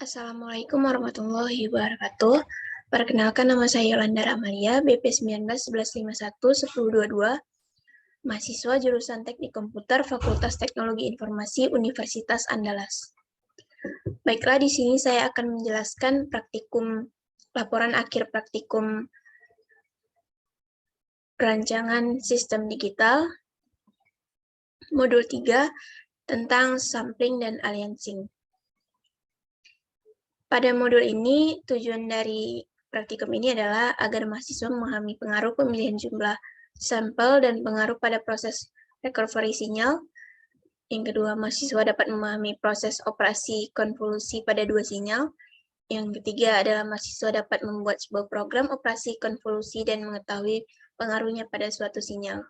Assalamualaikum warahmatullahi wabarakatuh. Perkenalkan, nama saya Yolanda Amalia, BP 19 1151 1022, mahasiswa jurusan Teknik Komputer Fakultas Teknologi Informasi Universitas Andalas. Baiklah, di sini saya akan menjelaskan laporan akhir praktikum perancangan sistem digital modul 3 tentang sampling dan aliasing. Pada modul ini, tujuan dari praktikum ini adalah agar mahasiswa memahami pengaruh pemilihan jumlah sampel dan pengaruh pada proses recovery sinyal. Yang kedua, mahasiswa dapat memahami proses operasi konvolusi pada dua sinyal. Yang ketiga adalah mahasiswa dapat membuat sebuah program operasi konvolusi dan mengetahui pengaruhnya pada suatu sinyal.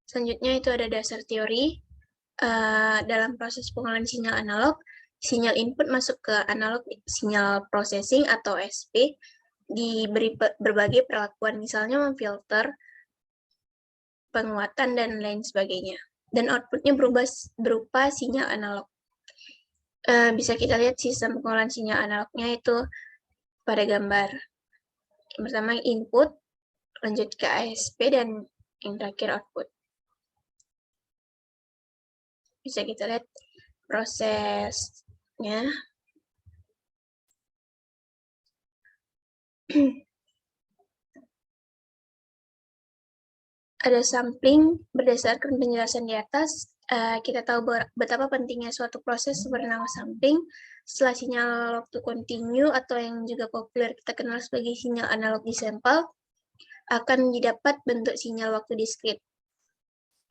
Selanjutnya itu ada dasar teori. Dalam proses pengolahan sinyal analog, sinyal input masuk ke analog sinyal processing atau SP, diberi berbagai perlakuan, misalnya memfilter, penguatan, dan lain sebagainya. Dan outputnya berupa sinyal analog. Bisa kita lihat sistem pengolahan sinyal analognya itu pada gambar. Yang pertama input, lanjut ke ASP, dan yang terakhir output. Bisa kita lihat prosesnya. Ada sampling berdasarkan penjelasan di atas. Kita tahu betapa pentingnya suatu proses bernama sampling. Setelah sinyal waktu kontinu atau yang juga populer kita kenal sebagai sinyal analog disampel, akan didapat bentuk sinyal waktu diskrit.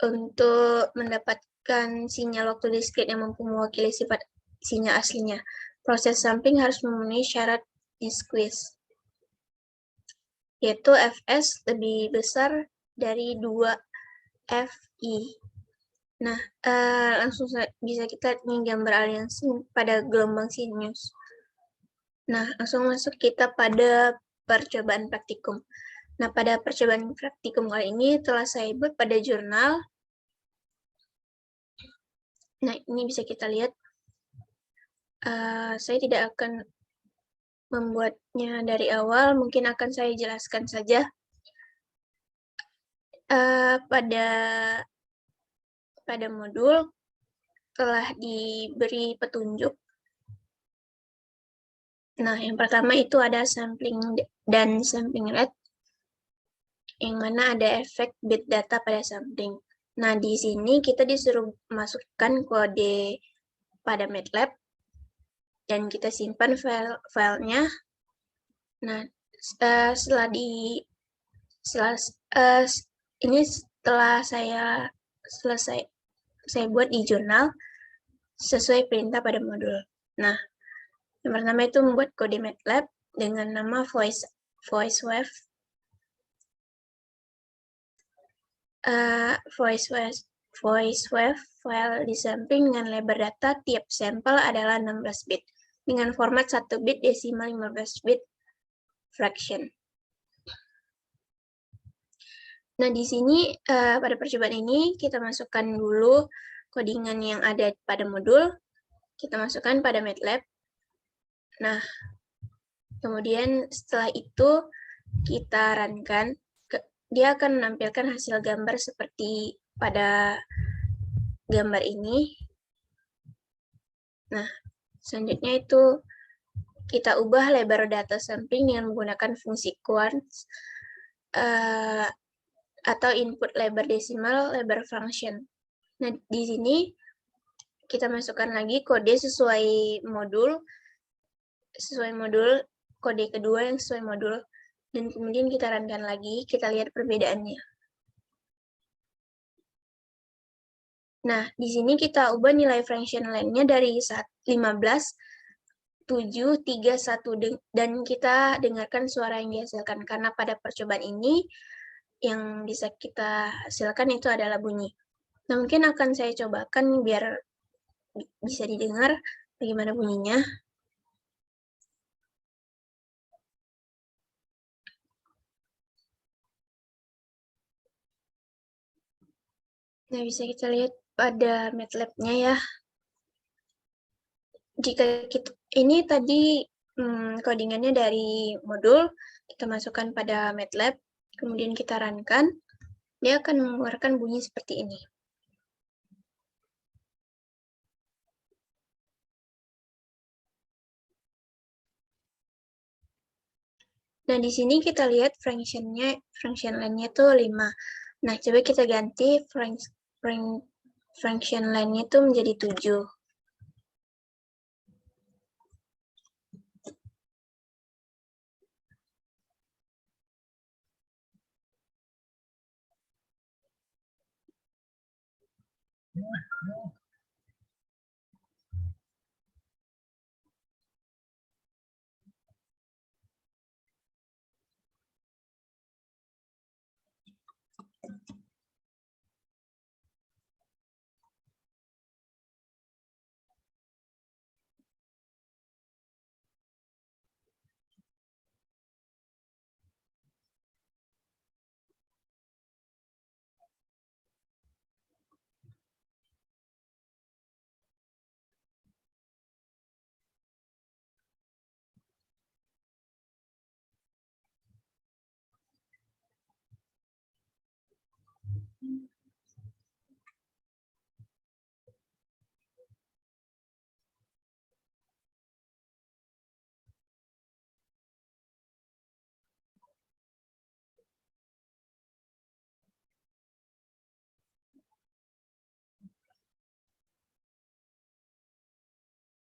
Untuk mendapatkan sinyal waktu diskrit yang mampu mewakili sifat sinyal aslinya, proses sampling harus memenuhi syarat disqueeze, yaitu Fs lebih besar dari 2Fi. Nah, langsung bisa kita lihat nih gambar aliasing pada gelombang sinus. Nah, langsung masuk kita pada percobaan praktikum. Nah, pada percobaan praktikum kali ini telah saya buat pada jurnal. Nah, ini bisa kita lihat. Saya tidak akan membuatnya dari awal, mungkin akan saya jelaskan saja. Pada modul telah diberi petunjuk. Nah, yang pertama itu ada sampling dan sampling rate, yang mana ada efek bit data pada sampling. Nah, di sini kita disuruh masukkan kode pada MATLAB, dan kita simpan filenya. Nah, ini setelah saya buat di jurnal sesuai perintah pada modul. Nah, yang pertama itu membuat kode MATLAB dengan nama VoiceWave. VoiceWave file disampling dengan lebar data tiap sampel adalah 16 bit dengan format 1 bit desimal 15 bit fraction. Nah, di sini pada percobaan ini kita masukkan dulu codingan yang ada pada modul, kita masukkan pada MATLAB. Nah, kemudian setelah itu kita runkan, dia akan menampilkan hasil gambar seperti pada gambar ini. Nah, selanjutnya itu kita ubah lebar data sampling dengan menggunakan fungsi quartz atau input lebar desimal lebar function. Nah, di sini kita masukkan lagi kode sesuai modul, kode kedua yang sesuai modul, dan kemudian kita runkan lagi, kita lihat perbedaannya. Nah, di sini kita ubah nilai function line-nya dari 15, 7, 3, 1, dan kita dengarkan suara yang dihasilkan, karena pada percobaan ini yang bisa kita hasilkan itu adalah bunyi. Nah, mungkin akan saya cobakan biar bisa didengar bagaimana bunyinya. Nah, bisa kita lihat pada MATLAB-nya ya. Jika kita, ini tadi codingannya dari modul, kita masukkan pada MATLAB, kemudian kita run-kan, dia akan mengeluarkan bunyi seperti ini. Nah, di sini kita lihat function line-nya tuh 5. Nah, coba kita ganti function line-nya itu menjadi 7.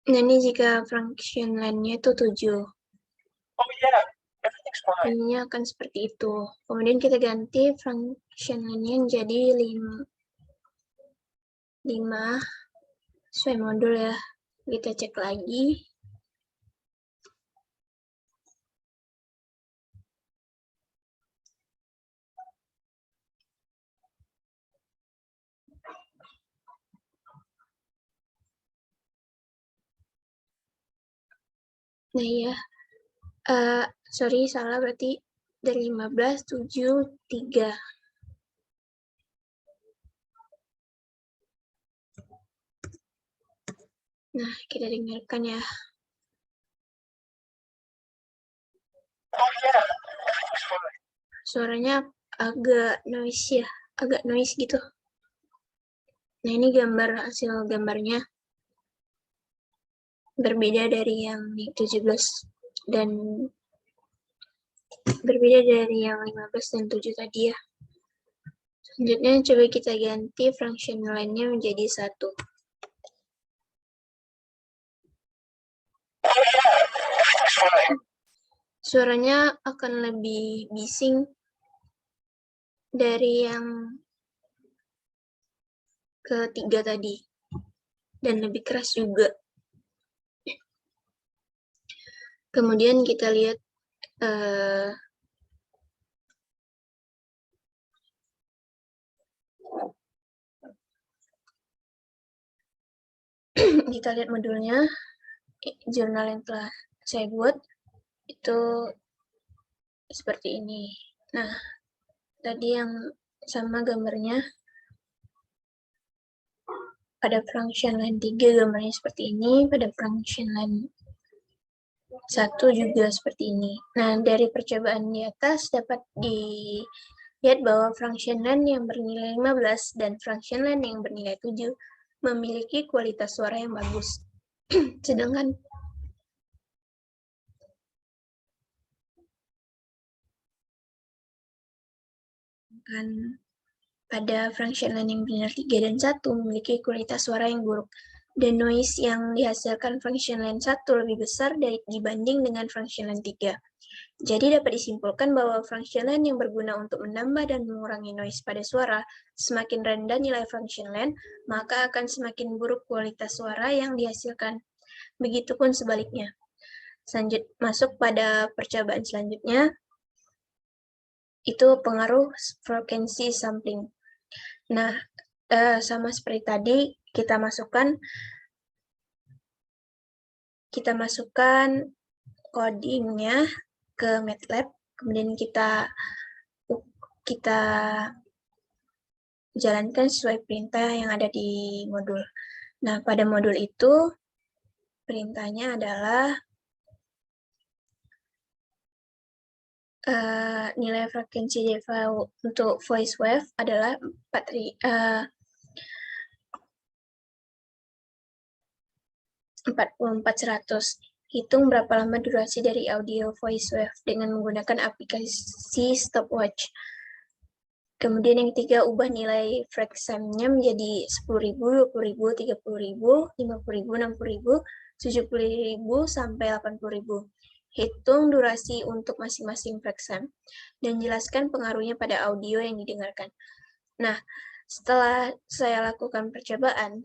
Nah, ini jika function line-nya itu 7. Ininya akan seperti itu. Kemudian kita ganti function line-nya menjadi 5 sesuai modul ya. Kita cek lagi. Nah ya, sorry salah berarti dari 15, 7, 3. Nah, kita dengarkan ya. Suaranya agak noise ya, agak noise gitu. Nah, ini hasil gambarnya berbeda dari yang di 17 dan berbeda dari yang 15 dan 7 tadi ya. Selanjutnya coba kita ganti function line-nya menjadi 1. Suaranya akan lebih bising dari yang ketiga tadi dan lebih keras juga. Kemudian kita lihat kita lihat modulnya, jurnal yang telah saya buat itu seperti ini. Nah, tadi yang sama gambarnya pada function line 3 gambarnya seperti ini, pada function line 1 juga seperti ini. Nah, dari percobaan di atas dapat dilihat bahwa function line yang bernilai 15 dan function line yang bernilai 7 memiliki kualitas suara yang bagus. Sedangkan pada function line yang bernilai 3 dan 1 memiliki kualitas suara yang buruk. Dan noise yang dihasilkan function line 1 lebih besar dibanding dengan function line 3. Jadi dapat disimpulkan bahwa function line yang berguna untuk menambah dan mengurangi noise pada suara, semakin rendah nilai function line, maka akan semakin buruk kualitas suara yang dihasilkan. Begitupun sebaliknya. Masuk pada percobaan selanjutnya, itu pengaruh frekuensi sampling. Nah, sama seperti tadi, kita masukkan codingnya ke MATLAB, kemudian kita jalankan sesuai perintah yang ada di modul. Nah, pada modul itu perintahnya adalah nilai frekuensi DEVA untuk voice wave adalah 4400. Hitung berapa lama durasi dari audio voice wave dengan menggunakan aplikasi stopwatch. Kemudian yang ketiga, ubah nilai frekuensinya menjadi 10.000, 20.000, 30.000, 50.000, 60.000, 70.000, sampai 80.000. Hitung durasi untuk masing-masing frekuensi dan jelaskan pengaruhnya pada audio yang didengarkan. Nah, setelah saya lakukan percobaan,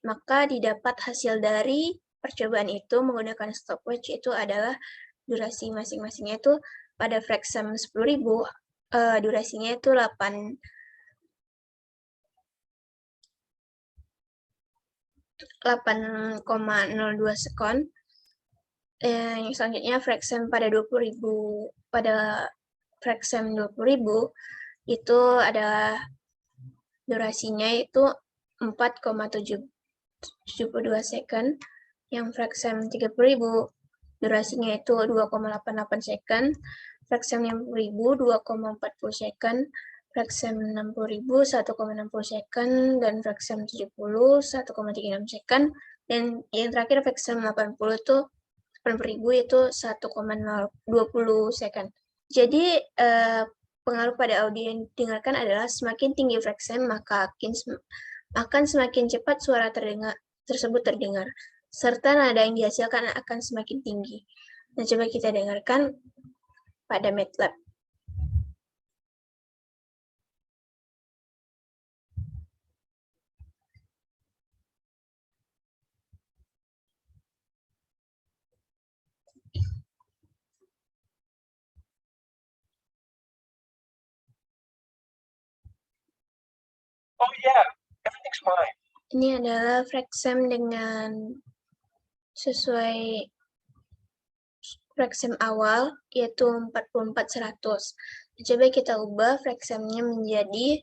maka didapat hasil dari percobaan itu menggunakan stopwatch itu adalah durasi masing-masingnya itu pada frekuensi 10.000, durasinya itu 8,02 sekon. Yang selanjutnya frekuensi pada 20.000, pada frekuensi 20.000 itu adalah durasinya itu 4,72 second. Yang frekuensi 30.000 durasinya itu 2,88 second. Frekuensi 50.000 2,40 second. Frekuensi 60.000 1,60 second, dan frekuensi 70 1,36 second. Dan yang terakhir frekuensi 80 itu 80.000 itu 1,020 second. Jadi pengaruh pada audio yang didengarkan adalah semakin tinggi frekuensi maka akan semakin cepat suara tersebut terdengar, serta nada yang dihasilkan akan semakin tinggi. Nah, coba kita dengarkan pada MATLAB. Oh yeah, everything's fine. Ini adalah frekuensi dengan sesuai frekuensi awal, yaitu 4400. Coba kita ubah frekuensinya menjadi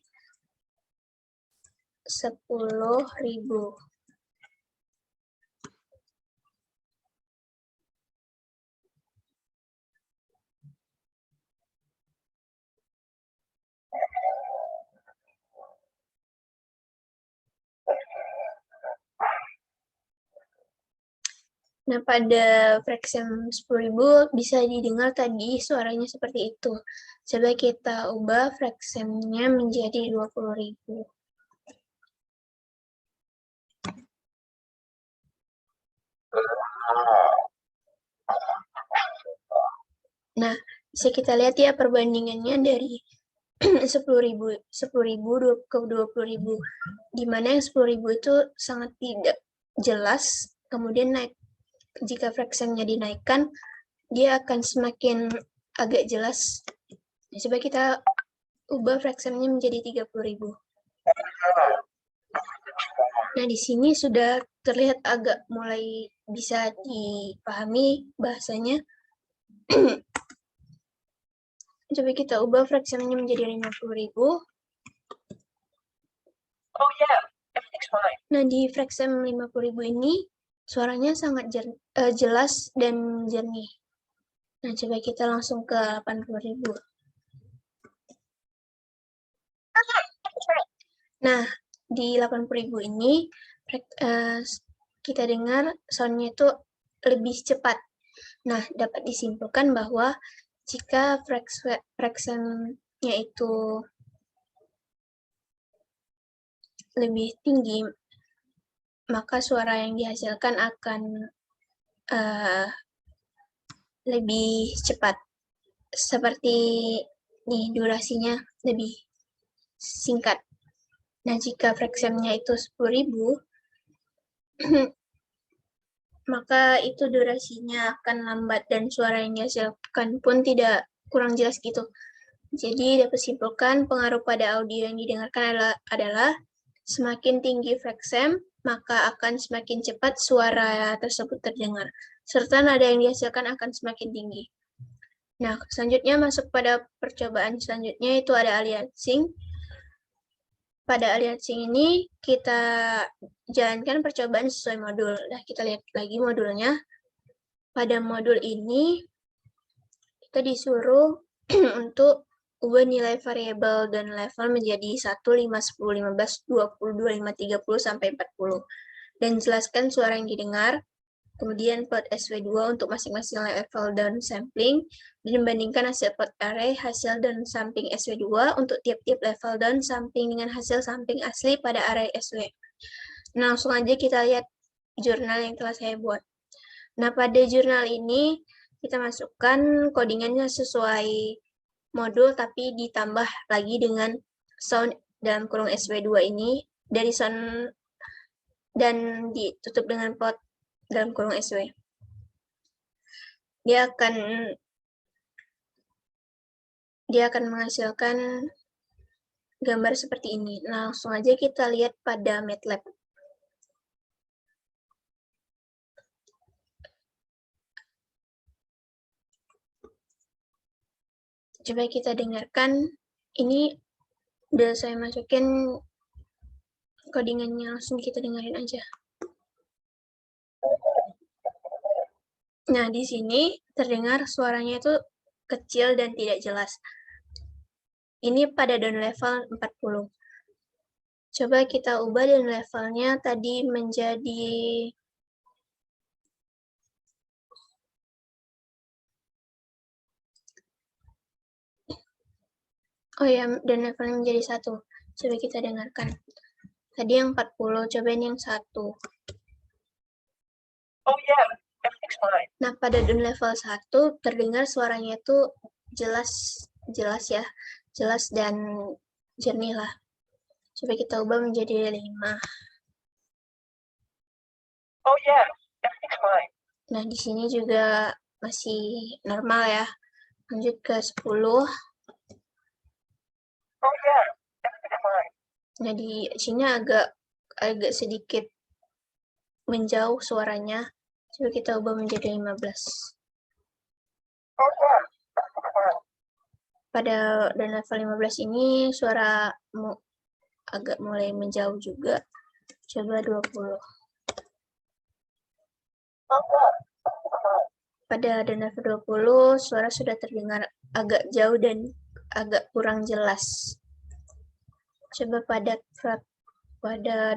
10.000. Nah, pada frekuensi 10.000 bisa didengar tadi suaranya seperti itu. Coba kita ubah frekuensinya menjadi 20.000. Nah, bisa kita lihat ya perbandingannya dari 10.000 ke 20.000, di mana yang 10.000 itu sangat tidak jelas, kemudian naik. Jika frekuensinya dinaikkan, dia akan semakin agak jelas. Nah, coba kita ubah frekuensinya menjadi 30.000. Nah, di sini sudah terlihat agak mulai bisa dipahami bahasanya. Coba kita ubah frekuensinya menjadi 50.000. Oh yeah, everything's fine. Nah, di frekuensi 50.000 ini suaranya sangat jelas dan jernih. Nah, coba kita langsung ke 80.000. Nah, di 80.000 ini kita dengar soundnya itu lebih cepat. Nah, dapat disimpulkan bahwa jika frekuensinya itu lebih tinggi, maka suara yang dihasilkan akan lebih cepat. Seperti nih, durasinya lebih singkat. Nah, jika frekuensinya itu 10.000, maka itu durasinya akan lambat dan suara yang dihasilkan pun tidak kurang jelas gitu. Jadi dapat simpulkan pengaruh pada audio yang didengarkan adalah semakin tinggi frekuensi, maka akan semakin cepat suara tersebut terdengar, serta nada yang dihasilkan akan semakin tinggi. Nah, selanjutnya masuk pada percobaan selanjutnya, itu ada aliasing. pada aliasing ini kita jalankan percobaan sesuai modul. Nah, kita lihat lagi modulnya. Pada modul ini kita disuruh untuk ubah nilai variabel dan level menjadi 1, 5, 10, 15, 20, 25, 30, sampai 40. Dan jelaskan suara yang didengar. Kemudian plot SW2 untuk masing-masing level dan sampling. Dan membandingkan hasil plot array, hasil dan sampling SW2 untuk tiap-tiap level dan sampling dengan hasil sampling asli pada array SW. Nah, langsung aja kita lihat jurnal yang telah saya buat. Nah, pada jurnal ini kita masukkan codingannya sesuai modul, tapi ditambah lagi dengan sound dalam kurung SW2 ini dari sound dan ditutup dengan plot dalam kurung SW. Dia akan menghasilkan gambar seperti ini. Nah, langsung aja kita lihat pada MATLAB. Coba kita dengarkan. Ini udah saya masukin codingannya, langsung kita dengerin aja. Nah, di sini terdengar suaranya itu kecil dan tidak jelas. Ini pada down level 40. Coba kita ubah down levelnya tadi menjadi dan levelnya menjadi 1. Coba kita dengarkan. Tadi yang 40, coba ini yang 1. Oh yeah, everything's fine. Nah, pada down level 1 terdengar suaranya itu jelas ya. Jelas dan jernih lah. Coba kita ubah menjadi 5. Oh yeah, everything's fine. Nah, di sini juga masih normal ya. Lanjut ke 10. Oh yeah, everything's fine. Nah, di sini agak sedikit menjauh suaranya. Coba kita ubah menjadi 15. Oh yeah, everything's fine. Pada dan level 15 ini suara agak mulai menjauh juga. Coba 20. Oh yeah. Pada dan level 20 suara sudah terdengar agak jauh dan agak kurang jelas. Coba pada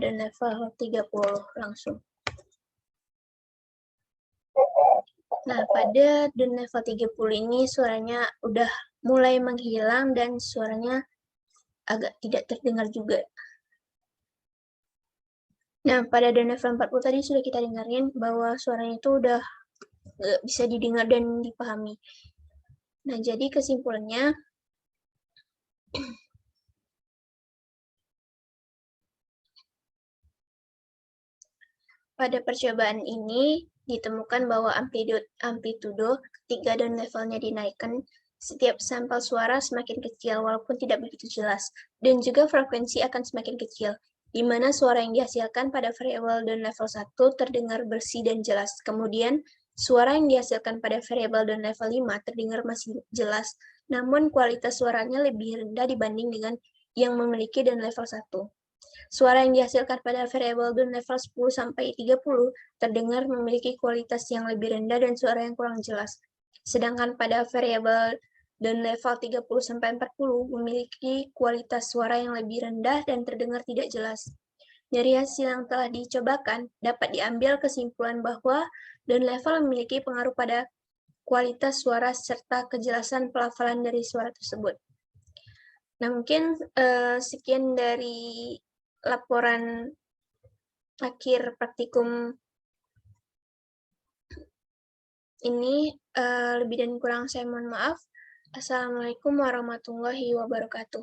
dan level 30 langsung. Nah, pada dan level 30 ini suaranya udah mulai menghilang dan suaranya agak tidak terdengar juga. Nah, pada dan level 40 tadi sudah kita dengarin bahwa suaranya itu udah nggak bisa didengar dan dipahami. Nah, jadi kesimpulannya, pada percobaan ini ditemukan bahwa amplitudo ketika down levelnya dinaikkan, setiap sampel suara semakin kecil walaupun tidak begitu jelas, dan juga frekuensi akan semakin kecil, di mana suara yang dihasilkan pada variabel down level 1 terdengar bersih dan jelas. Kemudian, suara yang dihasilkan pada variabel down level 5 terdengar masih jelas, namun kualitas suaranya lebih rendah dibanding dengan yang memiliki down level 1. Suara yang dihasilkan pada variabel down level 10-30 terdengar memiliki kualitas yang lebih rendah dan suara yang kurang jelas. Sedangkan pada variabel down level 30-40 memiliki kualitas suara yang lebih rendah dan terdengar tidak jelas. Dari hasil yang telah dicobakan, dapat diambil kesimpulan bahwa down level memiliki pengaruh pada kualitas suara serta kejelasan pelafalan dari suara tersebut. Nah, mungkin sekian dari laporan akhir praktikum ini. Lebih dan kurang saya mohon maaf. Assalamualaikum warahmatullahi wabarakatuh.